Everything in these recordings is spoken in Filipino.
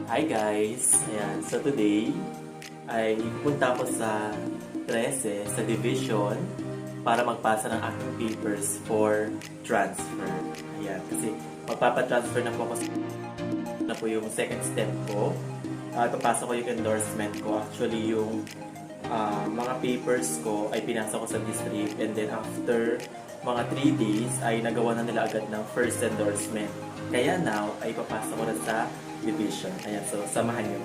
Hi guys! Ayan, so today ay punta ako sa 13 sa division para magpasa ng aking papers for transfer. Ayan, kasi magpapatransfer na po ako na po yung second step ko. Papasa ko yung endorsement ko. Actually, yung mga papers ko ay pinasa ko sa district, and then after mga 3 days ay nagawa na nila agad ng first endorsement. Kaya now ay papasa ko na sa division. Ayan, so samahan niyo.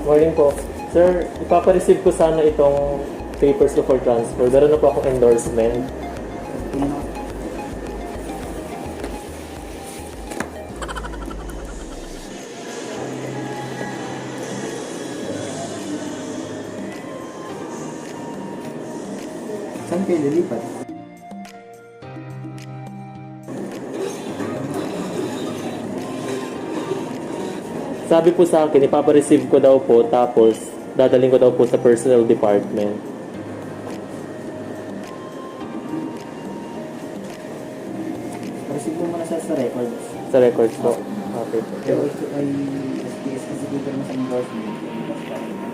Morning po. Sir, ipapareceive ko sana itong papers ko for transfer. Meron na po akong endorsement. Saan kayo lilipat? Sabi po sa akin, ipapareceive ko daw po, tapos dadaling ko daw po sa personnel department. Receive mo muna sa records. Sa records po. Okay po. Pero ito ay SPS kasi dito naman sa endorsement.